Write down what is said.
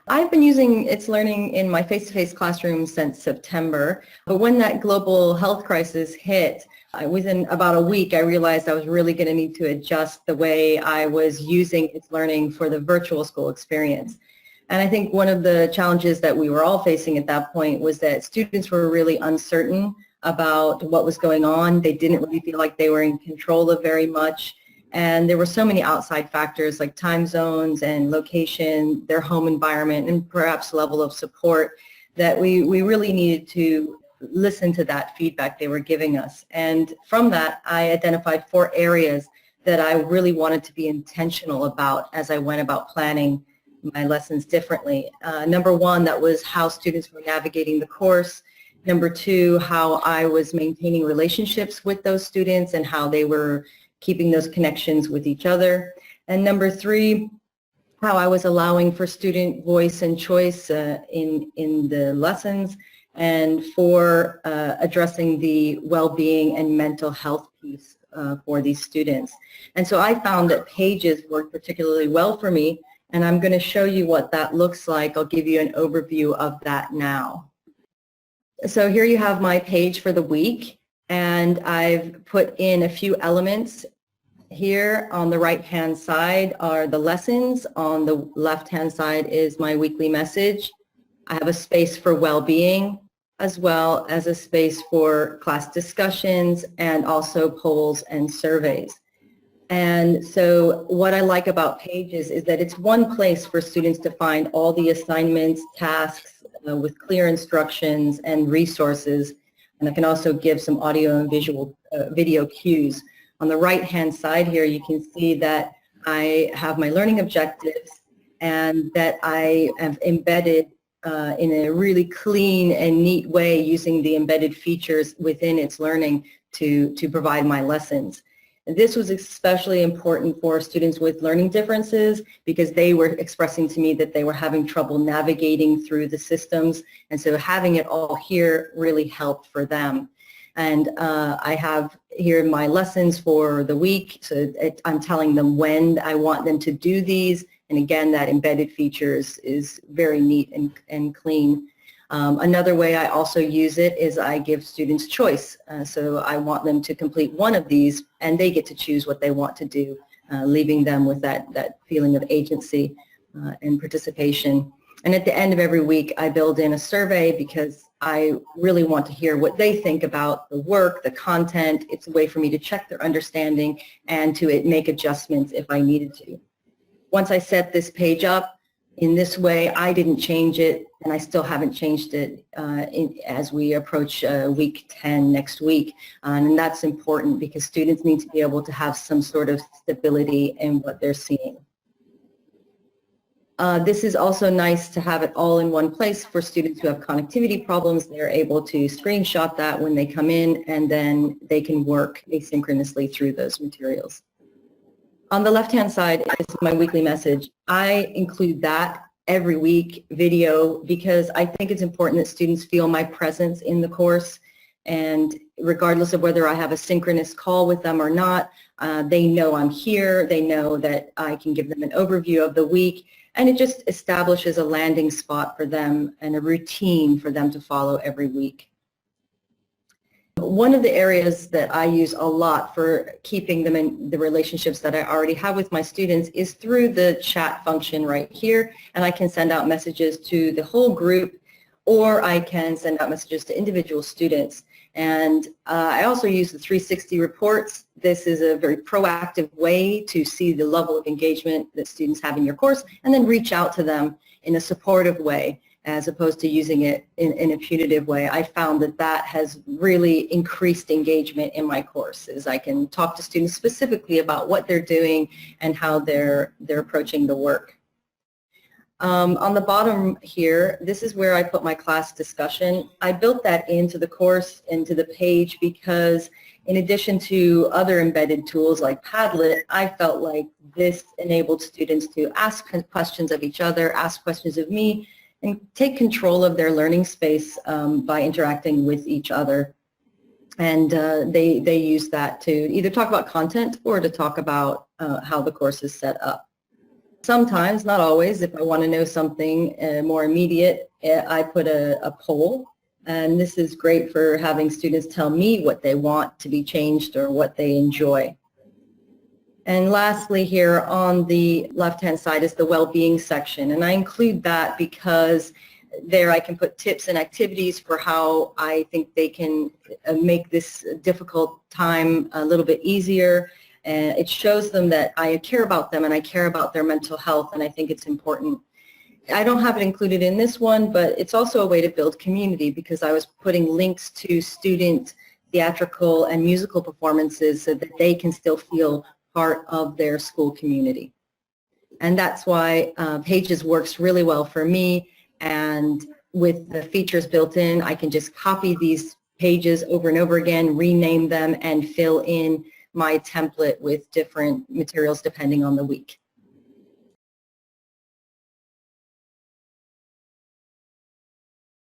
I've been using It's Learning in my face-to-face classroom since September, but when that global health crisis hit, within about a week I realized I was really going to need to adjust the way I was using It's Learning for the virtual school experience. And I think one of the challenges that we were all facing at that point was that students were really uncertain about what was going on. They didn't really feel like they were in control of very much. And there were so many outside factors like time zones and location, their home environment, and perhaps level of support that we really needed to listen to that feedback they were giving us. And from that, I identified 4 areas that I really wanted to be intentional about as I went about planning my lessons differently. Number 1, that was how students were navigating the course. Number 2, how I was maintaining relationships with those students and how they were keeping those connections with each other. And number 3, how I was allowing for student voice and choice in the lessons. And 4, addressing the well-being and mental health piece for these students. And so I found that pages worked particularly well for me, and I'm going to show you what that looks like. I'll give you an overview of that now. So here you have my page for the week, and I've put in a few elements. Here on the right-hand side are the lessons. On the left-hand side is my weekly message. I have a space for well-being, as well as a space for class discussions and also polls and surveys. And so what I like about Pages is that it's one place for students to find all the assignments, tasks with clear instructions and resources. And I can also give some audio and visual video cues. On the right-hand side here, you can see that I have my learning objectives and that I have embedded in a really clean and neat way using the embedded features within It's Learning to provide my lessons. And this was especially important for students with learning differences because they were expressing to me that they were having trouble navigating through the systems, and so having it all here really helped for them. And I have here my lessons for the week, so I'm telling them when I want them to do these, and again that embedded features is very neat and clean. Another way I also use it is I give students choice. So I want them to complete one of these and they get to choose what they want to do, leaving them with that feeling of agency and participation. And at the end of every week I build in a survey because I really want to hear what they think about the work, the content. It's a way for me to check their understanding and to make adjustments if I needed to. Once I set this page up, in this way, I didn't change it, and I still haven't changed it as we approach week 10 next week. And that's important because students need to be able to have some sort of stability in what they're seeing. This is also nice to have it all in one place for students who have connectivity problems. They're able to screenshot that when they come in, and then they can work asynchronously through those materials. On the left-hand side is my weekly message. I include that every week, video, because I think it's important that students feel my presence in the course, and regardless of whether I have a synchronous call with them or not, they know I'm here, they know that I can give them an overview of the week, and it just establishes a landing spot for them and a routine for them to follow every week. One of the areas that I use a lot for keeping them in the relationships that I already have with my students is through the chat function right here, and I can send out messages to the whole group, or I can send out messages to individual students. And I also use the 360 reports. This is a very proactive way to see the level of engagement that students have in your course and then reach out to them in a supportive way, as opposed to using it in a punitive way. I found that that has really increased engagement in my courses. I can talk to students specifically about what they're doing and how they're approaching the work. On the bottom here, this is where I put my class discussion. I built that into the course, into the page, because in addition to other embedded tools like Padlet, I felt like this enabled students to ask questions of each other, ask questions of me, and take control of their learning space by interacting with each other. And they use that to either talk about content or to talk about how the course is set up. Sometimes, not always, if I want to know something more immediate, I put a poll. And this is great for having students tell me what they want to be changed or what they enjoy. And lastly, here on the left-hand side is the well-being section. And I include that because there I can put tips and activities for how I think they can make this difficult time a little bit easier. And it shows them that I care about them and I care about their mental health, and I think it's important. I don't have it included in this one, but it's also a way to build community because I was putting links to student theatrical and musical performances so that they can still feel part of their school community. And that's why Pages works really well for me, and with the features built in, I can just copy these pages over and over again, rename them, and fill in my template with different materials depending on the week.